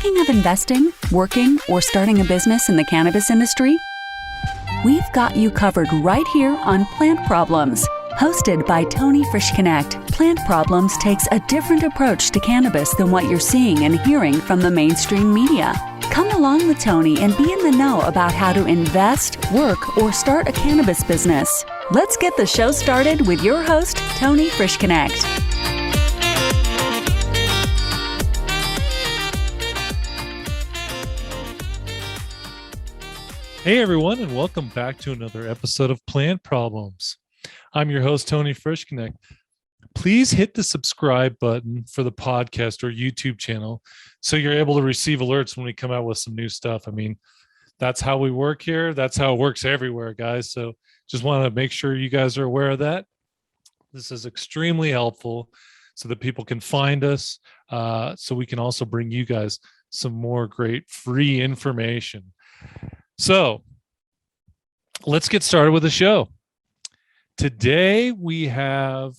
Thinking of investing, working, or starting a business in the cannabis industry? We've got you covered right here on Plant Problems. Hosted by Tony Frischknecht, Plant Problems takes a different approach to cannabis than what you're seeing and hearing from the mainstream media. Come along with Tony and be in the know about how to invest, work, or start a cannabis business. Let's get the show started with your host, Tony Frischknecht. Hey everyone, and welcome back to another episode of Plant Problems. I'm your host, Tony Frischknecht. Please hit the subscribe button for the podcast or YouTube channel so you're able to receive alerts when we come out with some new stuff. I mean, that's how we work here. That's how it works everywhere, guys. So just want to make sure you guys are aware of that. This is extremely helpful so that people can find us, so we can also bring you guys some more great free information. So let's get started with the show. Today we have,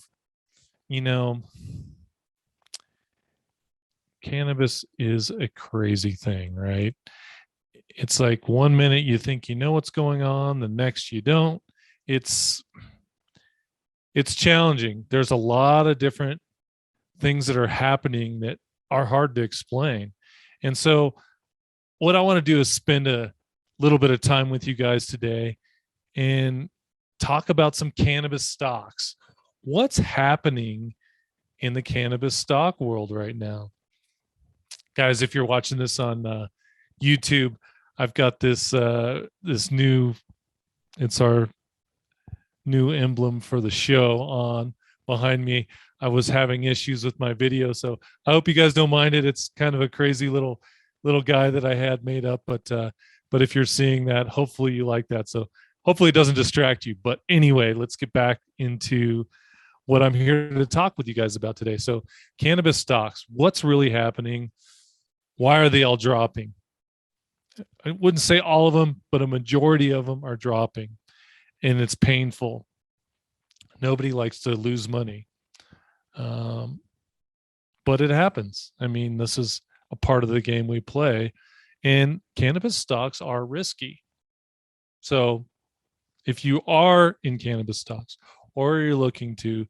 cannabis is a crazy thing, right? It's like 1 minute you think you know what's going on, the next you don't. It's challenging. There's a lot of different things that are happening that are hard to explain. And so what I want to do is spend a little bit of time with you guys today and talk about some cannabis stocks. What's happening in the cannabis stock world right now? Guys, if you're watching this on YouTube, I've got this new, it's our new emblem for the show on behind me. I was having issues with my video, so I hope you guys don't mind it. It's kind of a crazy little guy that I had made up, but if you're seeing that, hopefully you like that. So hopefully it doesn't distract you. But anyway, let's get back into what I'm here to talk with you guys about today. So cannabis stocks, what's really happening? Why are they all dropping? I wouldn't say all of them, but a majority of them are dropping, and it's painful. Nobody likes to lose money. But it happens. I mean, this is a part of the game we play. And cannabis stocks are risky. So if you are in cannabis stocks or you're looking to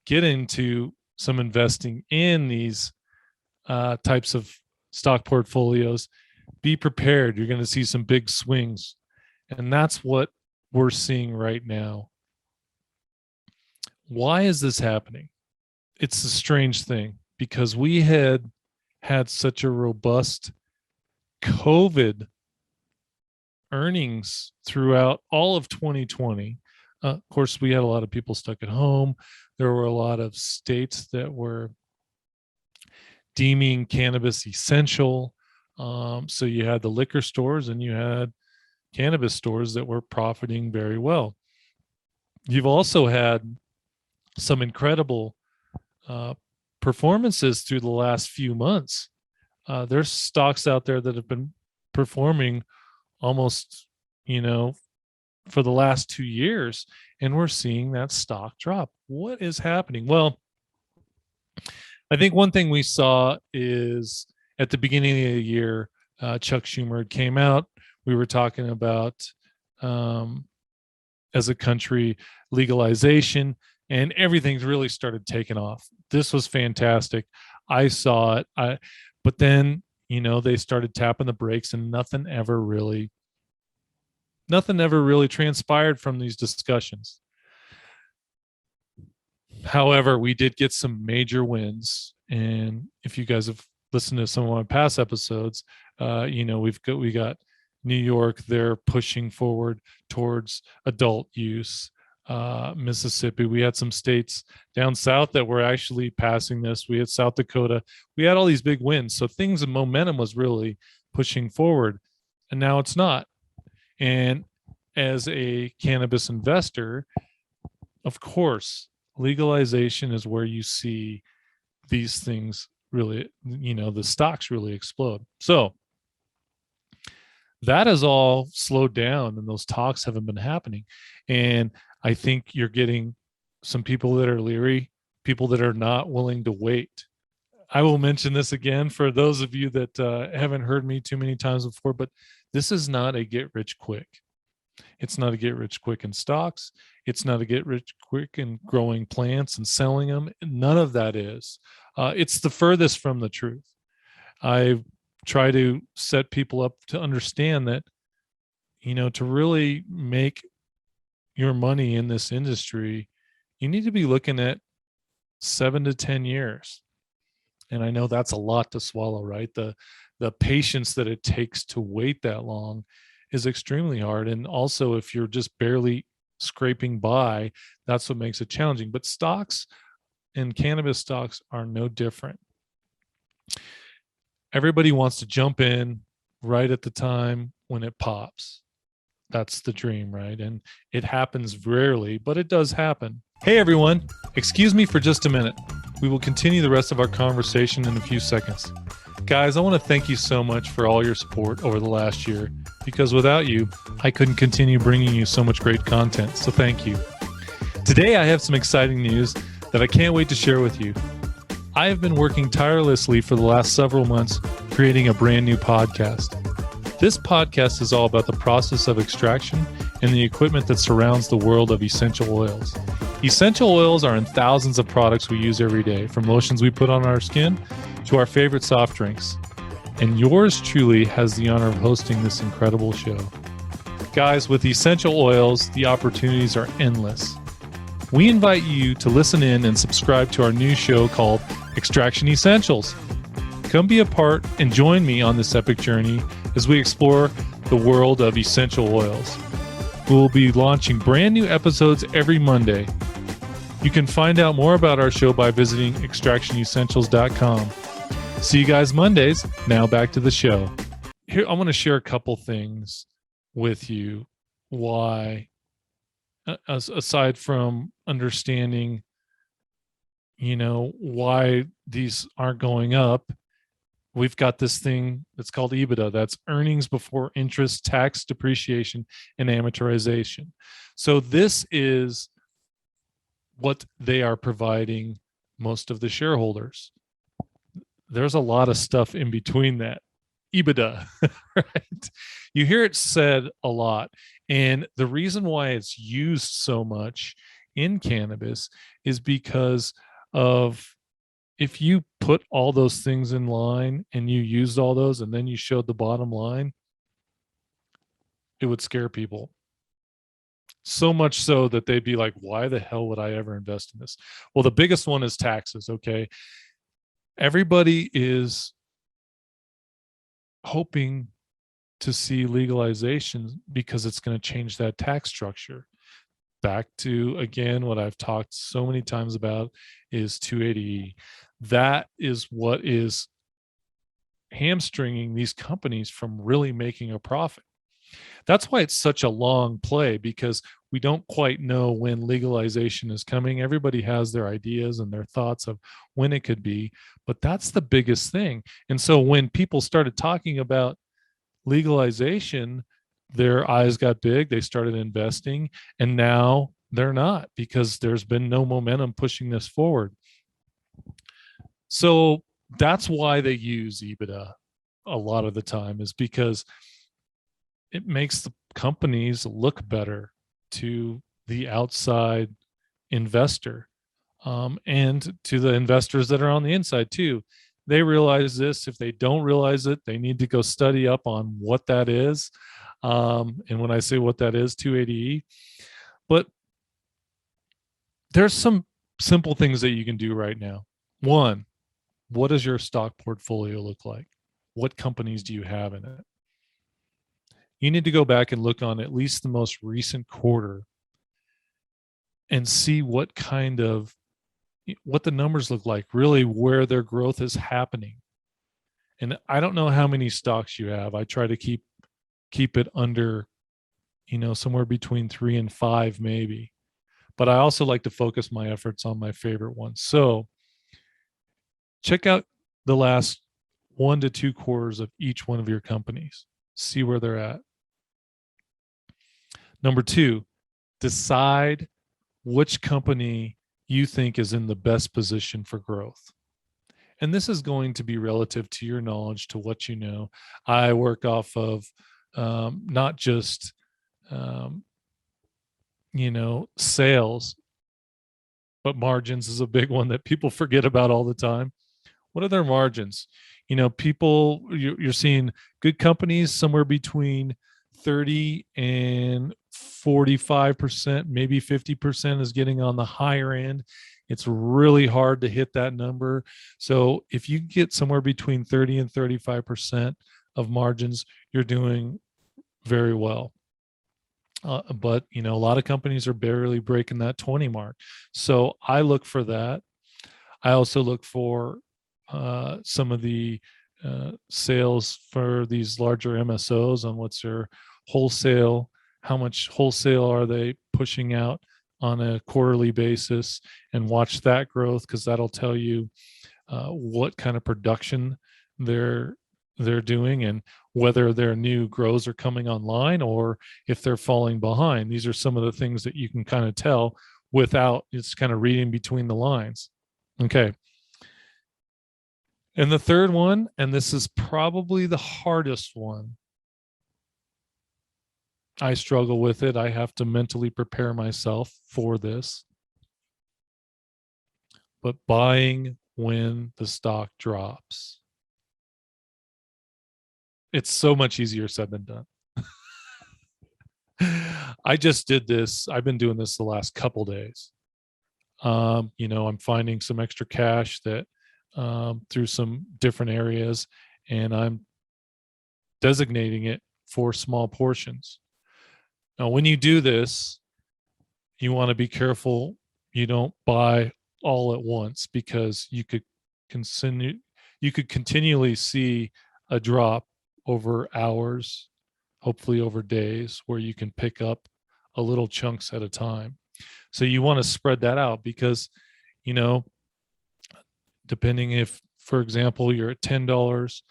get into some investing in these types of stock portfolios, be prepared. You're going to see some big swings. And that's what we're seeing right now. Why is this happening? It's a strange thing because we had such a robust COVID earnings throughout all of 2020. Of course, we had a lot of people stuck at home. There were a lot of states that were deeming cannabis essential. So you had the liquor stores and you had cannabis stores that were profiting very well. You've also had some incredible performances through the last few months. There's stocks out there that have been performing almost, for the last 2 years, and we're seeing that stock drop. What is happening? Well, I think one thing we saw is at the beginning of the year, Chuck Schumer came out. We were talking about, as a country, legalization, and everything's really started taking off. This was fantastic. I saw it. But then, they started tapping the brakes and nothing ever really transpired from these discussions. However, we did get some major wins. And if you guys have listened to some of my past episodes, we got New York, they're pushing forward towards adult use. Mississippi, we had some states down south that were actually passing this. We had South Dakota. We had all these big wins. So things and momentum was really pushing forward, and now it's not. And as a cannabis investor, of course, legalization is where you see these things really, the stocks really explode. So that has all slowed down and those talks haven't been happening. And I think you're getting some people that are leery, people that are not willing to wait. I will mention this again for those of you that haven't heard me too many times before, but this is not a get rich quick. It's not a get rich quick in stocks. It's not a get rich quick in growing plants and selling them. None of that is. It's the furthest from the truth. I try to set people up to understand that, to really make your money in this industry, you need to be looking at 7 to 10 years. And I know that's a lot to swallow, right? The patience that it takes to wait that long is extremely hard. And also, if you're just barely scraping by, that's what makes it challenging. But stocks and cannabis stocks are no different. Everybody wants to jump in right at the time when it pops. That's the dream, right? And it happens rarely, but it does happen. Hey, everyone. Excuse me for just a minute. We will continue the rest of our conversation in a few seconds. Guys, I want to thank you so much for all your support over the last year, because without you, I couldn't continue bringing you so much great content. So thank you. Today, I have some exciting news that I can't wait to share with you. I have been working tirelessly for the last several months creating a brand new podcast. This podcast is all about the process of extraction and the equipment that surrounds the world of essential oils. Essential oils are in thousands of products we use every day, from lotions we put on our skin to our favorite soft drinks. And yours truly has the honor of hosting this incredible show. Guys, with essential oils, the opportunities are endless. We invite you to listen in and subscribe to our new show called Extraction Essentials. Come be a part and join me on this epic journey as we explore the world of essential oils. We will be launching brand new episodes every Monday. You can find out more about our show by visiting extractionessentials.com. See you guys Mondays. Now back to the show. Here, I want to share a couple things with you why, aside from understanding, why these aren't going up. We've got this thing that's called Ebitda. That's earnings before interest, tax, depreciation, and amortization. So this is what they are providing most of the shareholders. There's a lot of stuff in between that. Ebitda, right? You hear it said a lot. And the reason why it's used so much in cannabis is because of, if you put all those things in line and you used all those and then you showed the bottom line, it would scare people. So much so that they'd be like, why the hell would I ever invest in this? Well, the biggest one is taxes, okay? Everybody is hoping to see legalization because it's going to change that tax structure. Back to, again, what I've talked so many times about is 280E. That is what is hamstringing these companies from really making a profit. That's why it's such a long play, because we don't quite know when legalization is coming. Everybody has their ideas and their thoughts of when it could be, but that's the biggest thing. And so when people started talking about legalization, their eyes got big, they started investing, and now they're not, because there's been no momentum pushing this forward. So that's why they use Ebitda a lot of the time, is because it makes the companies look better to the outside investor, and to the investors that are on the inside too. They realize this. If they don't realize it, they need to go study up on what that is. And when I say what that is, 280E. But there's some simple things that you can do right now. One, what does your stock portfolio look like? What companies do you have in it? You need to go back and look on at least the most recent quarter and see what the numbers look like, really where their growth is happening. And I don't know how many stocks you have. I try to keep it under, somewhere between 3 and 5 maybe. But I also like to focus my efforts on my favorite ones. So check out the last 1 to 2 quarters of each one of your companies. See where they're at. Number 2, decide which company you think is in the best position for growth. and this is going to be relative to your knowledge, to what you know. I work off of not just um, sales, but margins is a big one that people forget about all the time. What are their margins? People, you're seeing good companies somewhere between 30 and 45%, maybe 50% is getting on the higher end. It's really hard to hit that number. So if you get somewhere between 30 and 35% of margins, you're doing very well. But a lot of companies are barely breaking that 20 mark. So I look for that. I also look for some of the sales for these larger MSOs on what's their wholesale, how much wholesale are they pushing out on a quarterly basis, and watch that growth, because that'll tell you what kind of production they're doing, and whether their new grows are coming online or if they're falling behind. These are some of the things that you can kind of tell without it's kind of reading between the lines. Okay. And the third one, and this is probably the hardest one, I struggle with it. I have to mentally prepare myself for this. But buying when the stock drops. It's so much easier said than done. I just did this. I've been doing this the last couple days. I'm finding some extra cash that through some different areas, and I'm designating it for small portions. Now, when you do this, you want to be careful you don't buy all at once, because you could continually see a drop over hours, hopefully over days, where you can pick up a little chunks at a time. So you want to spread that out, because depending if, for example, you're at $10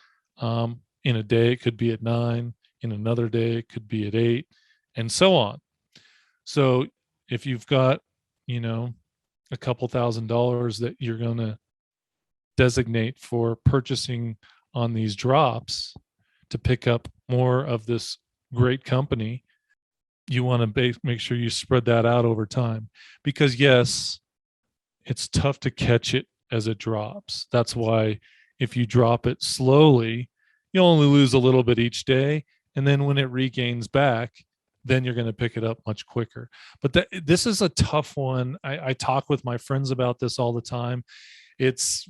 in a day, it could be at 9, in another day it could be at 8, and so on. So if you've got a couple $1,000s that you're going to designate for purchasing on these drops to pick up more of this great company, you want to make sure you spread that out over time, because yes, it's tough to catch it as it drops. That's why if you drop it slowly, you only lose a little bit each day, and then when it regains back, then you're going to pick it up much quicker. But this is a tough one. I talk with my friends about this all the time.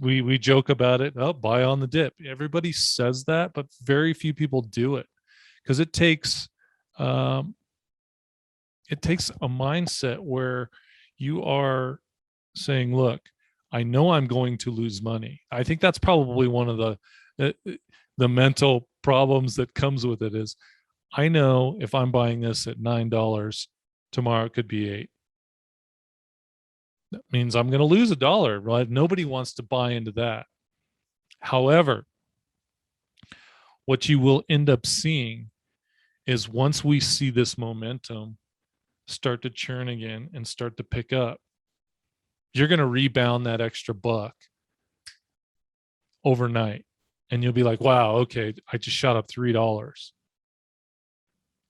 We joke about it. Oh, buy on the dip. Everybody says that, but very few people do it, because it takes a mindset where you are saying, look, I know I'm going to lose money. I think that's probably one of the mental problems that comes with it is, I know if I'm buying this at $9, tomorrow it could be 8. That means I'm going to lose $1, right? Nobody wants to buy into that. However, what you will end up seeing is, once we see this momentum start to churn again and start to pick up, you're going to rebound that extra buck overnight. And you'll be like, wow, okay, I just shot up $3.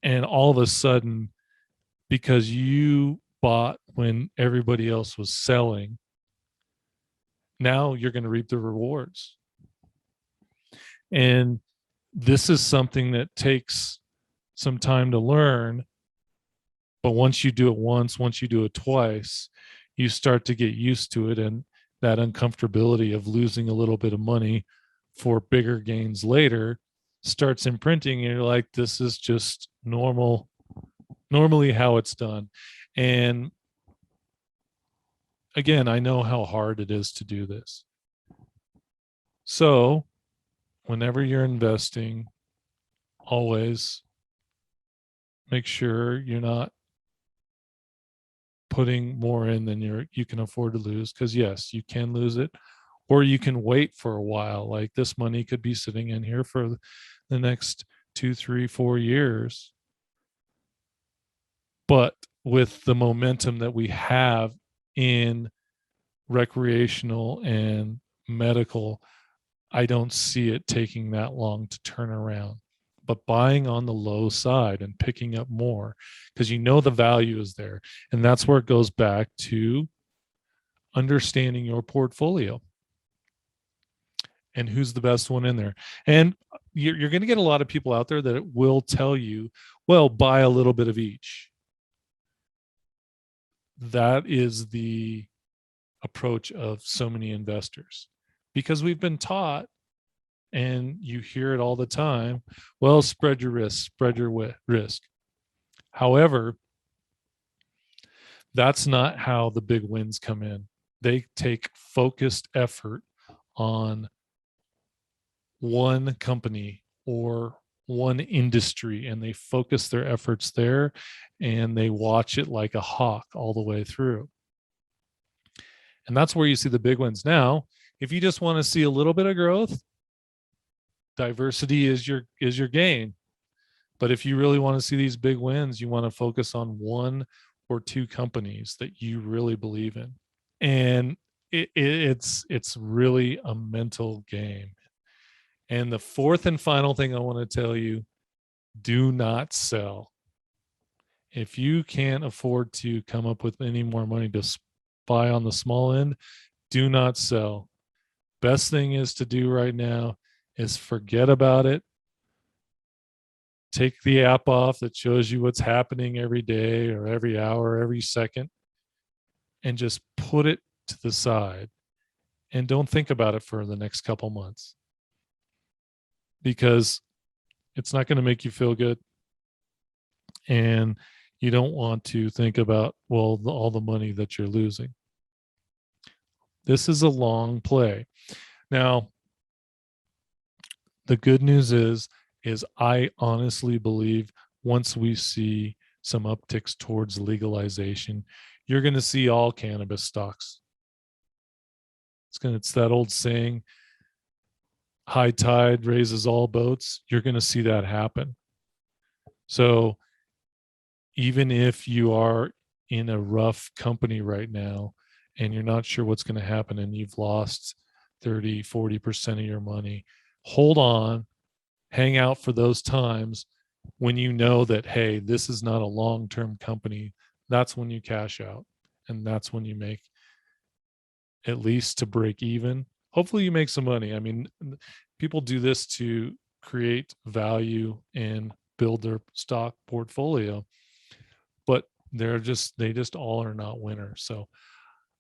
And all of a sudden, because you bought when everybody else was selling, now you're going to reap the rewards. And this is something that takes some time to learn. But once you do it once you do it twice, you start to get used to it. And that uncomfortability of losing a little bit of money for bigger gains later starts imprinting, and you're like, this is just normally how it's done. And again, I know how hard it is to do this. So whenever you're investing, always make sure you're not putting more in than you can afford to lose, because yes, you can lose it, or you can wait for a while. Like, this money could be sitting in here for the next 2, 3, 4 years. But with the momentum that we have in recreational and medical, I don't see it taking that long to turn around. But buying on the low side and picking up more because you know the value is there. And that's where it goes back to understanding your portfolio and who's the best one in there. And you're going to get a lot of people out there that will tell you, well, buy a little bit of each. That is the approach of so many investors because we've been taught, and you hear it all the time, well, spread your risk, spread your risk. However, that's not how the big wins come in. They take focused effort on one company or one industry, and they focus their efforts there, and they watch it like a hawk all the way through. And that's where you see the big wins. Now, if you just want to see a little bit of growth, diversity is your gain. But if you really want to see these big wins, you want to focus on one or two companies that you really believe in. And it's really a mental game. And the fourth and final thing I want to tell you, do not sell. If you can't afford to come up with any more money to buy on the small end, do not sell. Best thing is to do right now is forget about it. Take the app off that shows you what's happening every day or every hour, every second, and just put it to the side and don't think about it for the next couple months because it's not going to make you feel good. And you don't want to think about, well, all the money that you're losing. This is a long play. Now, the good news is I honestly believe once we see some upticks towards legalization, you're going to see all cannabis stocks. It's that old saying, high tide raises all boats. You're going to see that happen. So even if you are in a rough company right now and you're not sure what's going to happen and you've lost 30, 40% of your money, hold on, hang out for those times when you know that, hey, this is not a long-term company. That's when you cash out. And that's when you make at least to break even. Hopefully you make some money. I mean, people do this to create value and build their stock portfolio, but they just all are not winners. So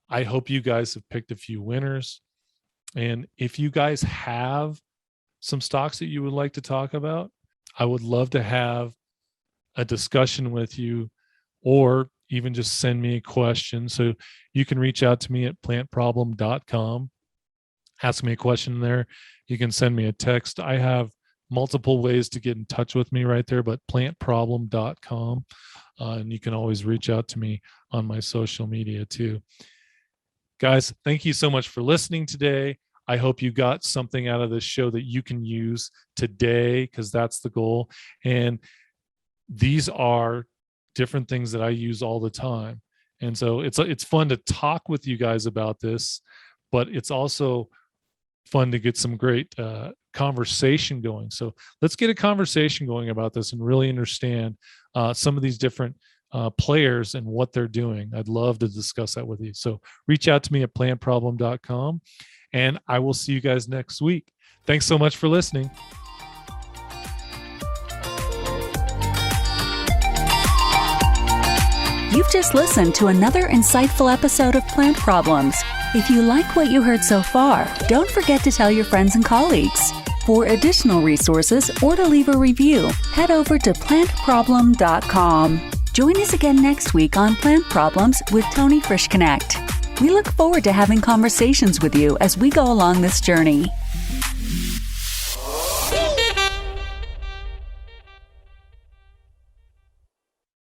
I hope you guys have picked a few winners. And if you guys have some stocks that you would like to talk about, I would love to have a discussion with you, or even just send me a question. So you can reach out to me at plantproblem.com. Ask me a question there. You can send me a text. I have multiple ways to get in touch with me right there, but plantproblem.com. And you can always reach out to me on my social media too. Guys, thank you so much for listening today. I hope you got something out of this show that you can use today, because that's the goal. And these are different things that I use all the time. And so it's fun to talk with you guys about this, but it's also fun to get some great conversation going. So let's get a conversation going about this and really understand some of these different players and what they're doing. I'd love to discuss that with you. So reach out to me at plantproblem.com, and I will see you guys next week. Thanks so much for listening. You've just listened to another insightful episode of Plant Problems. If you like what you heard so far, don't forget to tell your friends and colleagues. For additional resources or to leave a review, head over to plantproblem.com. Join us again next week on Plant Problems with Tony Frischknecht. We look forward to having conversations with you as we go along this journey.